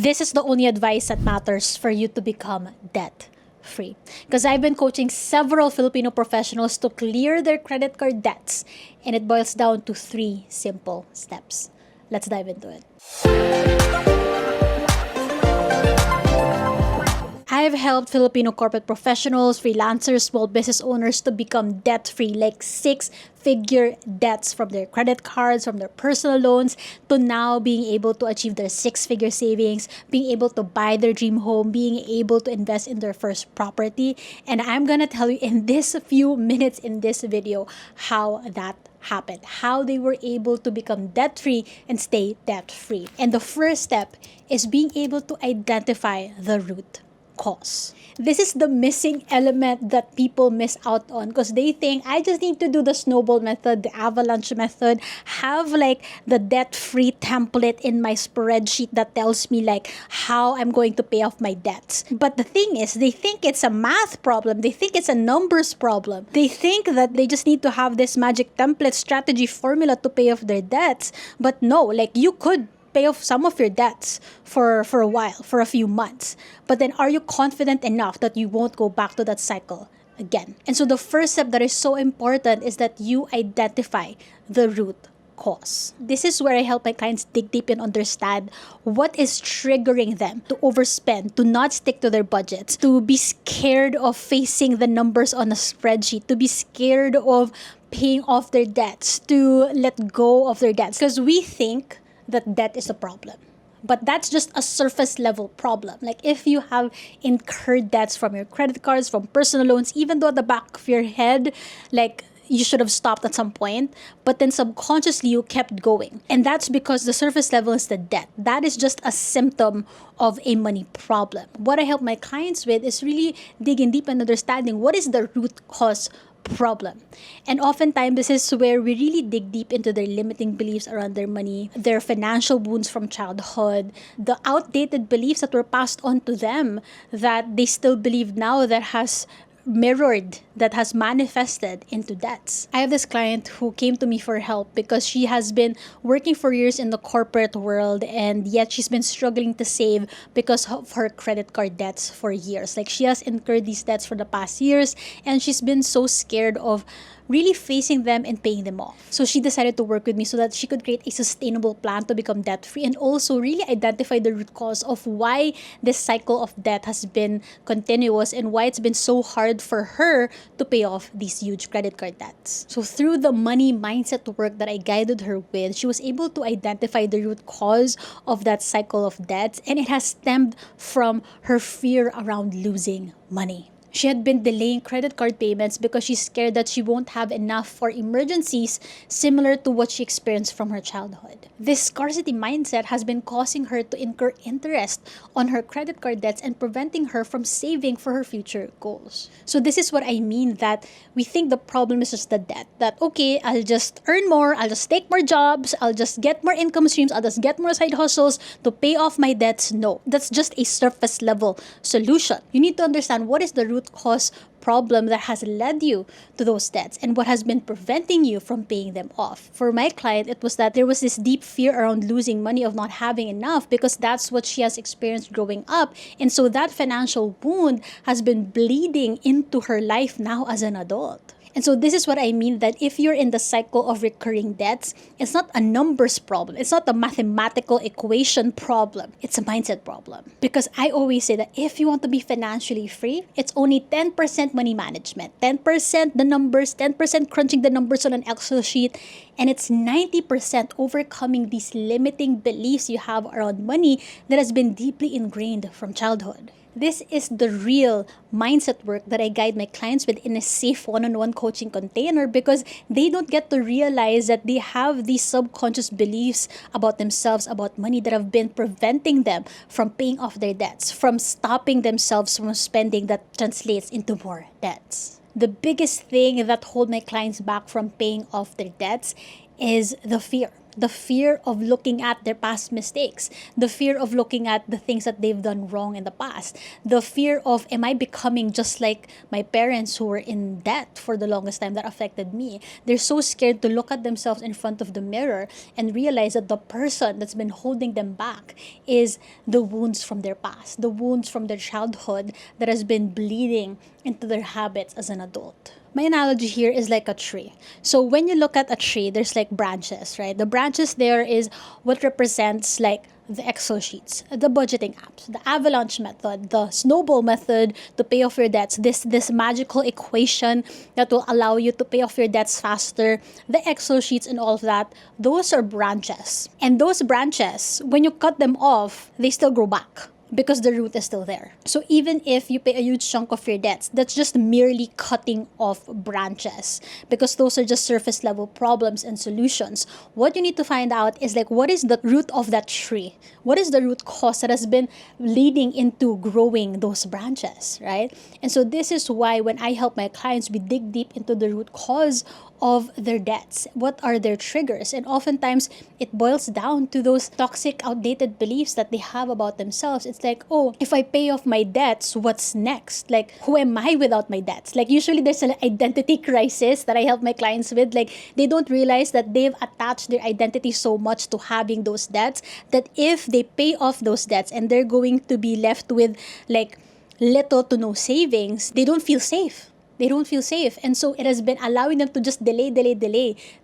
This is the only advice that matters for you to become debt-free. Because I've been coaching several Filipino professionals to clear their credit card debts, and it boils down to 3 simple steps. Let's dive into it. I've helped Filipino corporate professionals, freelancers, small business owners to become debt-free, like 6-figure debts from their credit cards, from their personal loans, to now being able to achieve their 6-figure savings, being able to buy their dream home, being able to invest in their first property. And I'm gonna tell you in this few minutes in this video how that happened, how they were able to become debt-free and stay debt-free. And the first step is being able to identify the root cause. This is the missing element that people miss out on because they think I just need to do the snowball method, the avalanche method, have like the debt-free template in my spreadsheet that tells me like how I'm going to pay off my debts. But the thing is, they think it's a math problem. They think it's a numbers problem. They think that they just need to have this magic template strategy formula to pay off their debts. But no, like you could pay off some of your debts for a while, for a few months. But then are you confident enough that you won't go back to that cycle again? And so the first step that is so important is that you identify the root cause. This is where I help my clients dig deep and understand what is triggering them to overspend, to not stick to their budgets, to be scared of facing the numbers on a spreadsheet, to be scared of paying off their debts, to let go of their debts. Because we think that debt is a problem. But that's just a surface level problem. Like if you have incurred debts from your credit cards, from personal loans, even though at the back of your head, like you should have stopped at some point, but then subconsciously you kept going. And that's because the surface level is the debt. That is just a symptom of a money problem. What I help my clients with is really digging deep and understanding what is the root cause problem. And oftentimes this is where we really dig deep into their limiting beliefs around their money, their financial wounds from childhood, the outdated beliefs that were passed on to them that they still believe now that has mirrored, that has manifested into debts. I have this client who came to me for help because she has been working for years in the corporate world and yet she's been struggling to save because of her credit card debts for years. Like she has incurred these debts for the past years and she's been so scared of really facing them and paying them off. So she decided to work with me so that she could create a sustainable plan to become debt-free and also really identify the root cause of why this cycle of debt has been continuous and why it's been so hard for her to pay off these huge credit card debts. So through the money mindset work that I guided her with, she was able to identify the root cause of that cycle of debts, and it has stemmed from her fear around losing money. She had been delaying credit card payments because she's scared that she won't have enough for emergencies similar to what she experienced from her childhood. This scarcity mindset has been causing her to incur interest on her credit card debts and preventing her from saving for her future goals. So this is what I mean that we think the problem is just the debt. That, okay, I'll just earn more, I'll just take more jobs, I'll just get more income streams, I'll just get more side hustles to pay off my debts. No, that's just a surface level solution. You need to understand what is the root cause problem that has led you to those debts and what has been preventing you from paying them off. For my client, it was that there was this deep fear around losing money, of not having enough, because that's what she has experienced growing up. And so that financial wound has been bleeding into her life now as an adult. And so this is what I mean, that if you're in the cycle of recurring debts, it's not a numbers problem. It's not a mathematical equation problem. It's a mindset problem. Because I always say that if you want to be financially free, it's only 10% money management, 10% the numbers, 10% crunching the numbers on an Excel sheet, and it's 90% overcoming these limiting beliefs you have around money that has been deeply ingrained from childhood. This is the real mindset work that I guide my clients with in a safe one-on-one coaching container, because they don't get to realize that they have these subconscious beliefs about themselves, about money, that have been preventing them from paying off their debts, from stopping themselves from spending that translates into more debts. The biggest thing that hold my clients back from paying off their debts is the fear. the fear of looking at their past mistakes, the fear of looking at the things that they've done wrong in the past, the fear of, am I becoming just like my parents who were in debt for the longest time that affected me? They're so scared to look at themselves in front of the mirror and realize that the person that's been holding them back is the wounds from their past, the wounds from their childhood that has been bleeding into their habits as an adult. My analogy here is like a tree. So when you look at a tree, there's like branches, right? The branches there is what represents like the Excel sheets, the budgeting apps, the avalanche method, the snowball method to pay off your debts, this magical equation that will allow you to pay off your debts faster, the Excel sheets and all of that, those are branches. And those branches, when you cut them off, they still grow back, because the root is still there. So even if you pay a huge chunk of your debts, that's just merely cutting off branches, because those are just surface level problems and solutions. What you need to find out is like, what is the root of that tree? What is the root cause that has been leading into growing those branches, right? And so this is why when I help my clients, we dig deep into the root cause of their debts. What are their triggers? And oftentimes it boils down to those toxic, outdated beliefs that they have about themselves. It's like, oh, if I pay off my debts, what's next? Like, who am I without my debts? Like, usually there's an identity crisis that I help my clients with. Like, they don't realize that they've attached their identity so much to having those debts that if they pay off those debts and they're going to be left with like little to no savings, they don't feel safe. They don't feel safe. And so it has been allowing them to just delay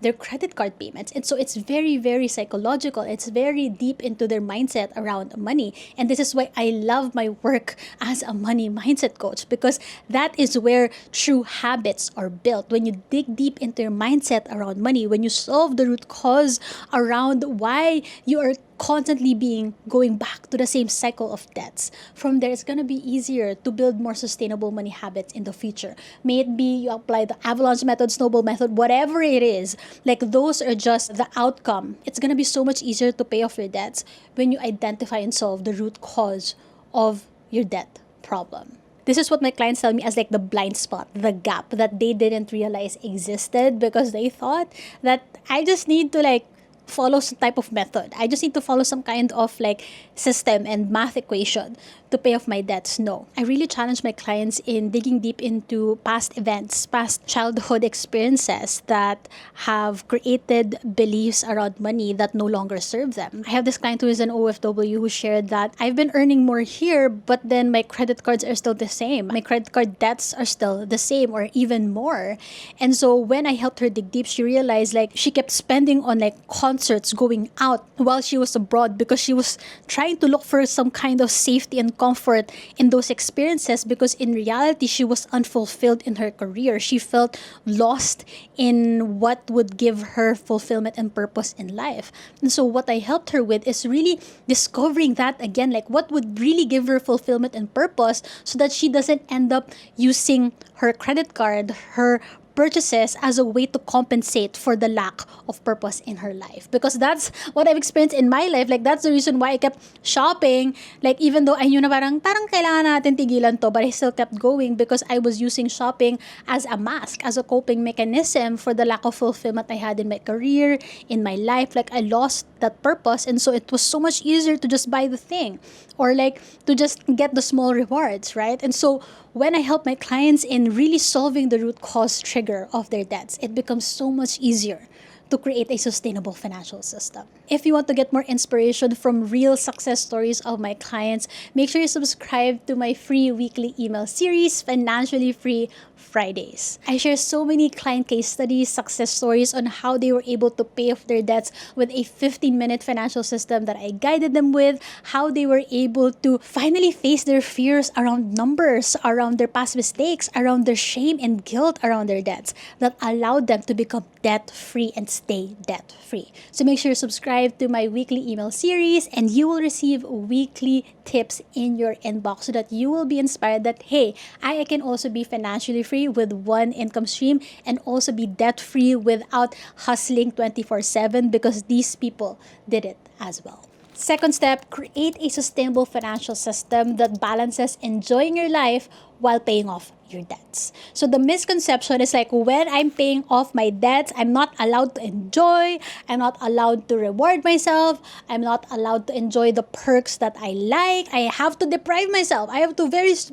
their credit card payments. And so it's very, very psychological. It's very deep into their mindset around money. And this is why I love my work as a money mindset coach, because that is where true habits are built. When you dig deep into your mindset around money, when you solve the root cause around why you are constantly going back to the same cycle of debts. From there, it's going to be easier to build more sustainable money habits in the future. May it be you apply the avalanche method, snowball method, whatever it is, like those are just the outcome. It's going to be so much easier to pay off your debts when you identify and solve the root cause of your debt problem. This is what my clients tell me as like the blind spot, the gap that they didn't realize existed, because they thought that I just need to like follow some type of method. I just need to follow some kind of like system and math equation to pay off my debts. No. I really challenge my clients in digging deep into past events, past childhood experiences that have created beliefs around money that no longer serve them. I have this client who is an OFW who shared that I've been earning more here, but then my credit cards are still the same. My credit card debts are still the same or even more. And so when I helped her dig deep, she realized like she kept spending on like concerts, going out while she was abroad, because she was trying to look for some kind of safety and comfort in those experiences, because in reality she was unfulfilled in her career. She felt lost in what would give her fulfillment and purpose in life. And so what I helped her with is really discovering that again, like what would really give her fulfillment and purpose, so that she doesn't end up using her credit card, her purchases as a way to compensate for the lack of purpose in her life. Because that's what I've experienced in my life. Like, that's the reason why I kept shopping. Like, even though I knew na parang kailangan natin tigilan to, but I still kept going because I was using shopping as a mask, as a coping mechanism for the lack of fulfillment I had in my career, in my life. Like, I lost that purpose, and so it was so much easier to just buy the thing, or like to just get the small rewards, right? And so when I help my clients in really solving the root cause trigger of their debts, it becomes so much easier to create a sustainable financial system. If you want to get more inspiration from real success stories of my clients, make sure you subscribe to my free weekly email series, Financially Free Fridays. I share so many client case studies, success stories on how they were able to pay off their debts with a 15-minute financial system that I guided them with, how they were able to finally face their fears around numbers, around their past mistakes, around their shame and guilt around their debts, that allowed them to become debt-free and stay debt-free. So make sure you subscribe to my weekly email series, and you will receive weekly tips in your inbox so that you will be inspired that, hey, I can also be financially free with one income stream and also be debt-free without hustling 24/7, because these people did it as well. Second step, create a sustainable financial system that balances enjoying your life while paying off your debts. So the misconception is like, when I'm paying off my debts, I'm not allowed to enjoy, I'm not allowed to reward myself, I'm not allowed to enjoy the perks that I like. I have to deprive myself. I have to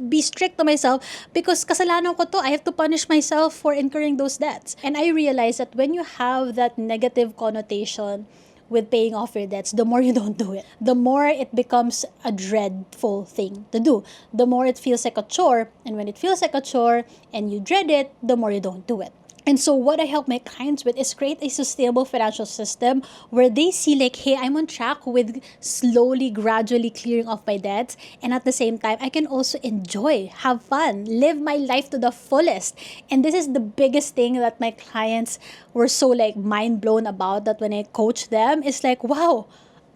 be strict to myself because kasalanan ko to. I have to punish myself for incurring those debts. And I realize that when you have that negative connotation with paying off your debts, the more you don't do it, the more it becomes a dreadful thing to do. The more it feels like a chore, and when it feels like a chore and you dread it, the more you don't do it. And so what I help my clients with is create a sustainable financial system where they see like, hey, I'm on track with slowly, gradually clearing off my debts. And at the same time, I can also enjoy, have fun, live my life to the fullest. And this is the biggest thing that my clients were so like mind blown about, that when I coach them, it's like, wow,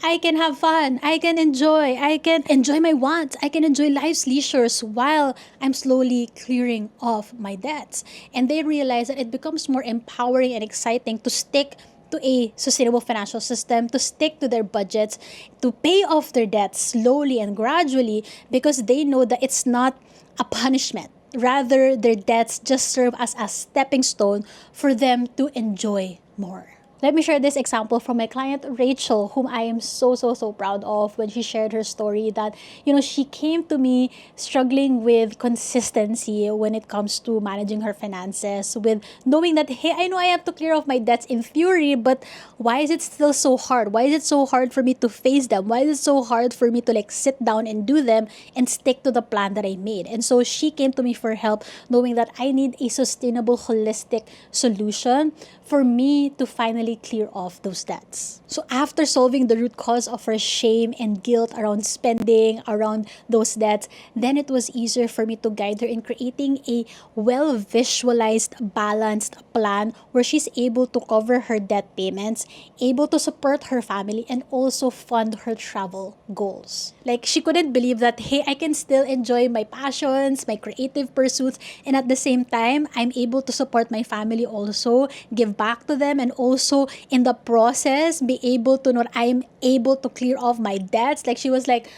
I can have fun, I can enjoy my wants, I can enjoy life's leisures while I'm slowly clearing off my debts. And they realize that it becomes more empowering and exciting to stick to a sustainable financial system, to stick to their budgets, to pay off their debts slowly and gradually, because they know that it's not a punishment. Rather, their debts just serve as a stepping stone for them to enjoy more. Let me share this example from my client Rachel, whom I am so proud of, when she shared her story that, she came to me struggling with consistency when it comes to managing her finances, with knowing that, hey, I know I have to clear off my debts in theory, but why is it still so hard? Why is it so hard for me to face them? Why is it so hard for me to like sit down and do them and stick to the plan that I made? And so she came to me for help, knowing that I need a sustainable, holistic solution for me to finally clear off those debts. So after solving the root cause of her shame and guilt around spending, around those debts, then it was easier for me to guide her in creating a well-visualized, balanced plan where she's able to cover her debt payments, able to support her family, and also fund her travel goals. Like, she couldn't believe that, hey, I can still enjoy my passions, my creative pursuits, and at the same time, I'm able to support my family also, give back to them, and also in the process be able to know I'm able to clear off my debts. Like, she was like,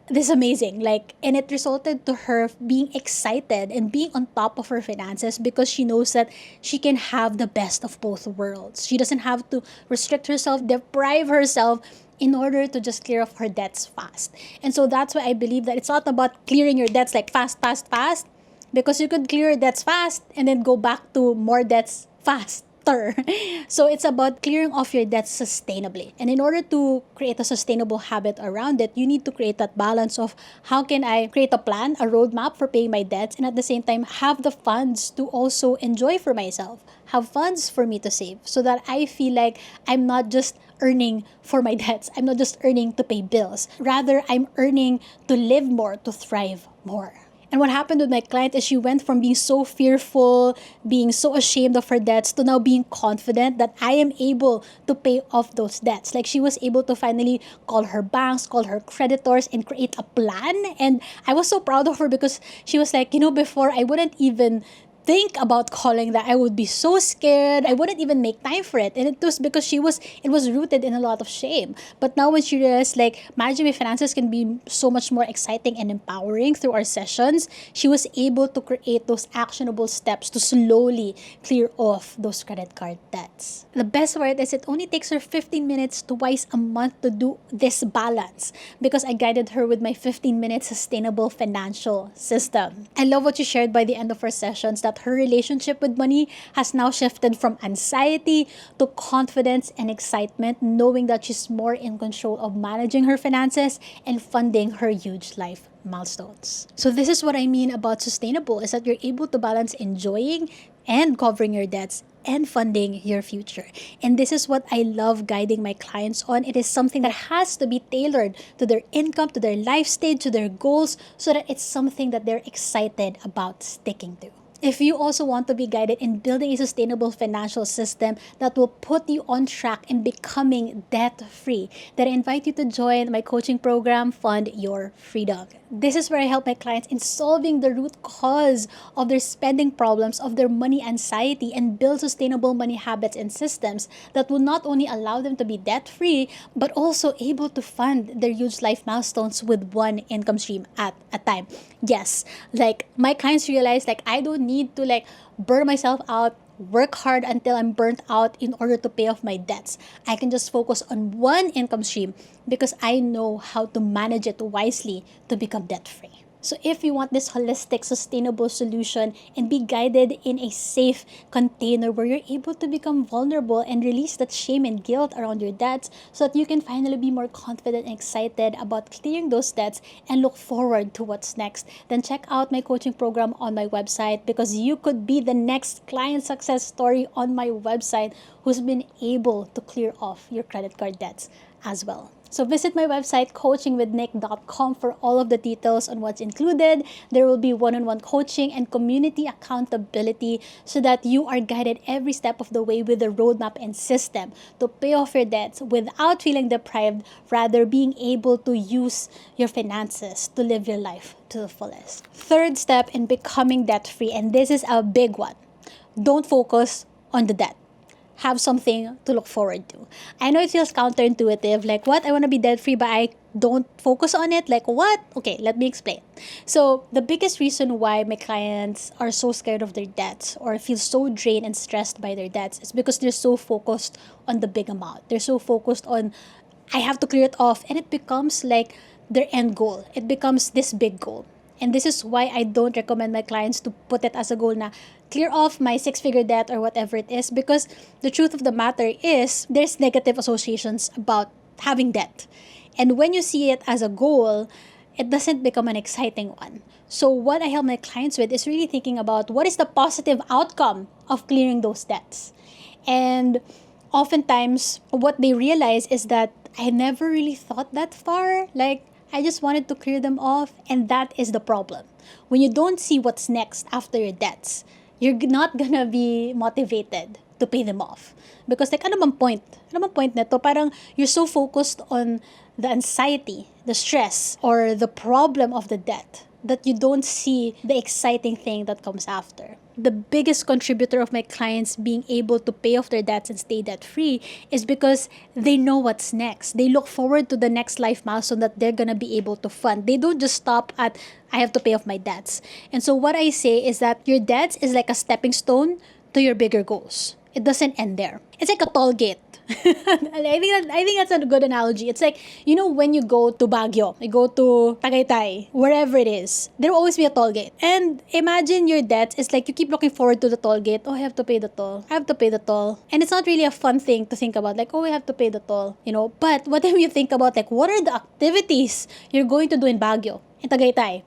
this is amazing. Like, and it resulted to her being excited and being on top of her finances because she knows that she can have the best of both worlds. She doesn't have to restrict herself, deprive herself in order to just clear off her debts fast. And so that's why I believe that it's not about clearing your debts like fast, because you could clear your debts fast and then go back to more debts fast. So it's about clearing off your debts sustainably. And in order to create a sustainable habit around it, you need to create that balance of how can I create a plan, a roadmap for paying my debts, and at the same time have the funds to also enjoy for myself, have funds for me to save, so that I feel like I'm not just earning for my debts. I'm not just earning to pay bills. Rather, I'm earning to live more, to thrive more. And what happened with my client is she went from being so fearful, being so ashamed of her debts, to now being confident that I am able to pay off those debts. Like, she was able to finally call her banks, call her creditors, and create a plan. And I was so proud of her because she was like, before I wouldn't even think about calling that. I would be so scared. I wouldn't even make time for it. And it was because it was rooted in a lot of shame. But now when she realized like managing my finances can be so much more exciting and empowering through our sessions, she was able to create those actionable steps to slowly clear off those credit card debts. The best part is it only takes her 15 minutes twice a month to do this balance, because I guided her with my 15-minute sustainable financial system. I love what you shared by the end of our sessions, that her relationship with money has now shifted from anxiety to confidence and excitement, knowing that she's more in control of managing her finances and funding her huge life milestones. So this is what I mean about sustainable, is that you're able to balance enjoying and covering your debts and funding your future. And this is what I love guiding my clients on. It is something that has to be tailored to their income, to their life stage, to their goals, so that it's something that they're excited about sticking to. If you also want to be guided in building a sustainable financial system that will put you on track in becoming debt free, then I invite you to join my coaching program, Fund Your Freedom. This is where I help my clients in solving the root cause of their spending problems, of their money anxiety, and build sustainable money habits and systems that will not only allow them to be debt free, but also able to fund their huge life milestones with one income stream at a time. Yes, like my clients realize like I don't need to like burn myself out, work hard until I'm burnt out in order to pay off my debts. I can just focus on one income stream because I know how to manage it wisely to become debt free. So if you want this holistic, sustainable solution and be guided in a safe container where you're able to become vulnerable and release that shame and guilt around your debts so that you can finally be more confident and excited about clearing those debts and look forward to what's next, then check out my coaching program on my website, because you could be the next client success story on my website who's been able to clear off your credit card debts as well. So visit my website, coachingwithnick.com, for all of the details on what's included. There will be one-on-one coaching and community accountability so that you are guided every step of the way with a roadmap and system to pay off your debts without feeling deprived, rather being able to use your finances to live your life to the fullest. Third step in becoming debt-free, and this is a big one. Don't focus on the debt. Have something to look forward to. I know it feels counterintuitive, like what? I want to be debt free, but I don't focus on it. Like what? Okay, let me explain. So the biggest reason why my clients are so scared of their debts or feel so drained and stressed by their debts is because they're so focused on the big amount. They're so focused on, I have to clear it off, and it becomes like their end goal. It becomes this big goal. And this is why I don't recommend my clients to put it as a goal na clear off my six-figure debt or whatever it is, because the truth of the matter is there's negative associations about having debt. And when you see it as a goal, it doesn't become an exciting one. So what I help my clients with is really thinking about what is the positive outcome of clearing those debts. And oftentimes what they realize is that I never really thought that far. Like I just wanted to clear them off, and that is the problem. When you don't see what's next after your debts, you're not gonna be motivated to pay them off. Because like, ano bang point? Ano bang point nito? Parang you're so focused on the anxiety, the stress, or the problem of the debt that you don't see the exciting thing that comes after. The biggest contributor of my clients being able to pay off their debts and stay debt free is because they know what's next. They look forward to the next life milestone that they're gonna be able to fund. They don't just stop at, I have to pay off my debts. And so what I say is that your debts is like a stepping stone to your bigger goals. It doesn't end there. It's like a toll gate. I think that's a good analogy. It's like, you know, when you go to Baguio, you go to Tagaytay, wherever it is, there will always be a toll gate. And imagine your debt is like you keep looking forward to the toll gate. Oh, I have to pay the toll. I have to pay the toll. And it's not really a fun thing to think about. Like, oh, I have to pay the toll, you know. But what if you think about like, what are the activities you're going to do in Baguio, in Tagaytay?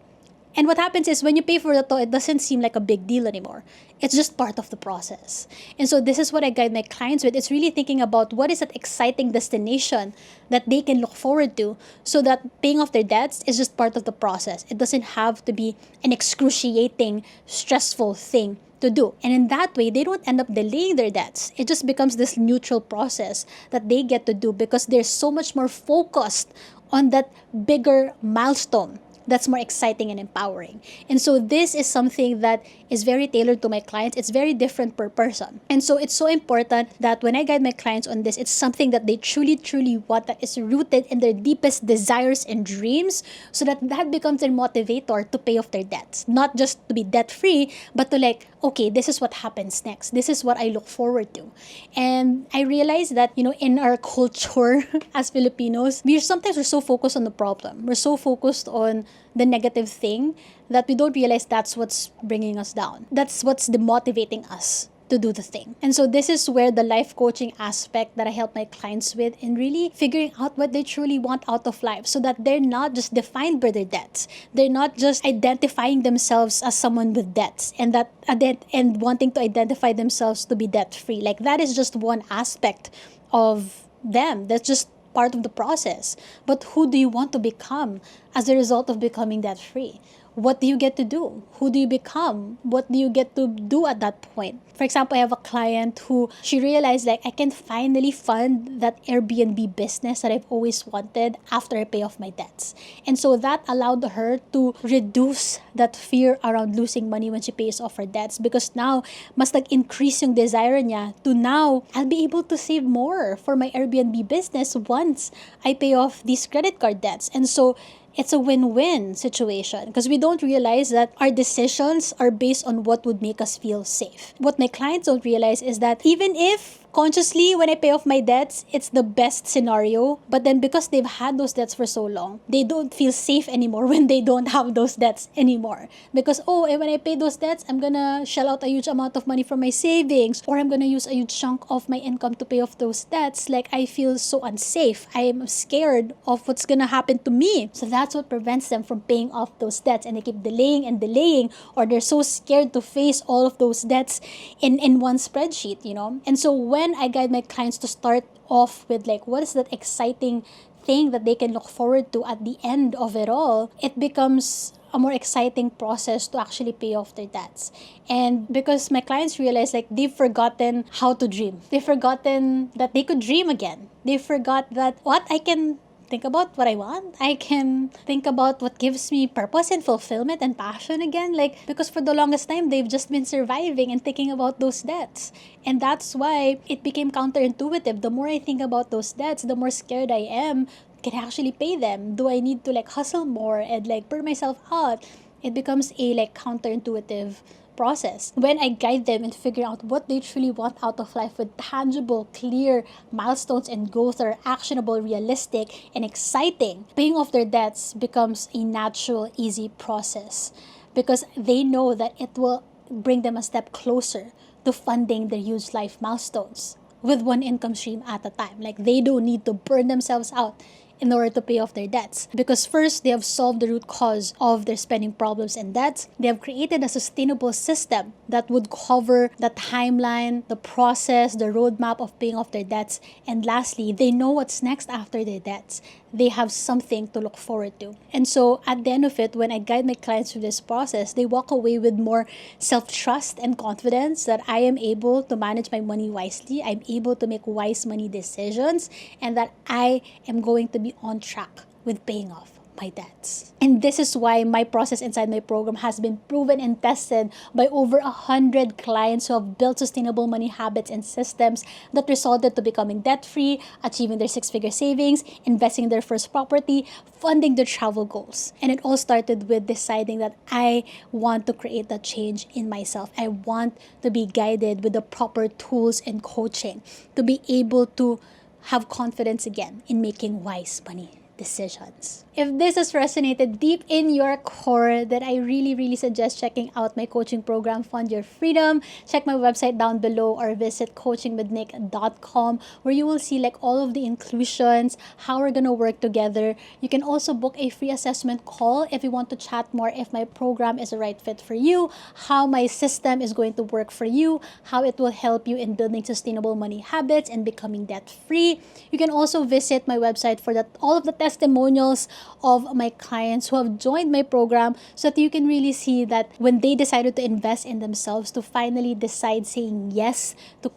And what happens is when you pay for the toll, it doesn't seem like a big deal anymore. It's just part of the process. And so this is what I guide my clients with. It's really thinking about what is that exciting destination that they can look forward to, so that paying off their debts is just part of the process. It doesn't have to be an excruciating, stressful thing to do. And in that way, they don't end up delaying their debts. It just becomes this neutral process that they get to do because they're so much more focused on that bigger milestone that's more exciting and empowering. And so this is something that is very tailored to my clients. It's very different per person. And so it's so important that when I guide my clients on this, it's something that they truly, truly want, that is rooted in their deepest desires and dreams, so that that becomes their motivator to pay off their debts. Not just to be debt-free, but to like, okay, this is what happens next. This is what I look forward to. And I realize that, you know, in our culture as Filipinos, we're so focused on the problem. We're so focused on the negative thing that we don't realize that's what's bringing us down. That's what's demotivating us to do the thing. And so this is where the life coaching aspect that I help my clients with, in really figuring out what they truly want out of life, so that they're not just defined by their debts. They're not just identifying themselves as someone with debts and wanting to identify themselves to be debt free. Like that is just one aspect of them. That's just part of the process. But who do you want to become as a result of becoming debt free? What do you get to do? Who do you become? What do you get to do at that point? For example, I have a client who she realized like I can finally fund that Airbnb business that I've always wanted after I pay off my debts. And so that allowed her to reduce that fear around losing money when she pays off her debts, because now mas nag-increase yung desire niya to now I'll be able to save more for my Airbnb business once I pay off these credit card debts. And so it's a win-win situation because we don't realize that our decisions are based on what would make us feel safe. What my clients don't realize is that even if consciously when I pay off my debts, it's the best scenario, but then because they've had those debts for so long, they don't feel safe anymore when they don't have those debts anymore. Because, when I pay those debts, I'm gonna shell out a huge amount of money from my savings, or I'm gonna use a huge chunk of my income to pay off those debts. Like, I feel so unsafe. I am scared of what's gonna happen to me. So that's what prevents them from paying off those debts, and they keep delaying and delaying, or they're so scared to face all of those debts in one spreadsheet, And so when I guide my clients to start off with like, what is that exciting thing that they can look forward to at the end of it all, it becomes a more exciting process to actually pay off their debts. And because my clients realize like they've forgotten how to dream. They've forgotten that they could dream again. They forgot that I can think about what I want. I can think about what gives me purpose and fulfillment and passion again. Like, because for the longest time, they've just been surviving and thinking about those debts. And that's why it became counterintuitive. The more I think about those debts, the more scared I am. Can I actually pay them? Do I need to like hustle more and like burn myself out? It becomes a like counterintuitive process. When I guide them in figuring out what they truly want out of life with tangible, clear milestones and goals that are actionable, realistic, and exciting, paying off their debts becomes a natural, easy process because they know that it will bring them a step closer to funding their huge life milestones with one income stream at a time. Like, they don't need to burn themselves out in order to pay off their debts. Because first, they have solved the root cause of their spending problems and debts. They have created a sustainable system that would cover the timeline, the process, the roadmap of paying off their debts. And lastly, they know what's next after their debts. They have something to look forward to. And so at the end of it, when I guide my clients through this process, they walk away with more self-trust and confidence that I am able to manage my money wisely. I'm able to make wise money decisions, and that I am going to be on track with paying off my debts. And this is why my process inside my program has been proven and tested by over 100 clients who have built sustainable money habits and systems that resulted to becoming debt-free, achieving their six-figure savings, investing in their first property, funding their travel goals. And it all started with deciding that I want to create that change in myself. I want to be guided with the proper tools and coaching to be able to have confidence again in making wise money decisions. If this has resonated deep in your core, then I really, really suggest checking out my coaching program, Fund Your Freedom. Check my website down below or visit coachingwithnick.com, where you will see like all of the inclusions, how we're gonna work together. You can also book a free assessment call if you want to chat more if my program is the right fit for you, how my system is going to work for you, how it will help you in building sustainable money habits and becoming debt-free. You can also visit my website for all of the testimonials of my clients who have joined my program, so that you can really see that when they decided to invest in themselves, to finally decide saying yes to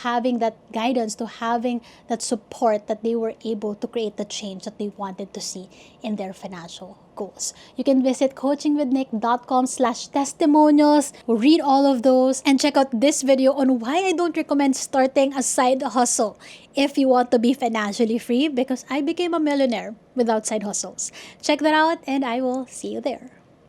having that guidance, to having that support, that they were able to create the change that they wanted to see in their financial goals. You can visit coachingwithnick.com/testimonials, read all of those, and check out this video on why I don't recommend starting a side hustle if you want to be financially free, because I became a millionaire without side hustles. Check that out, and I will see you there.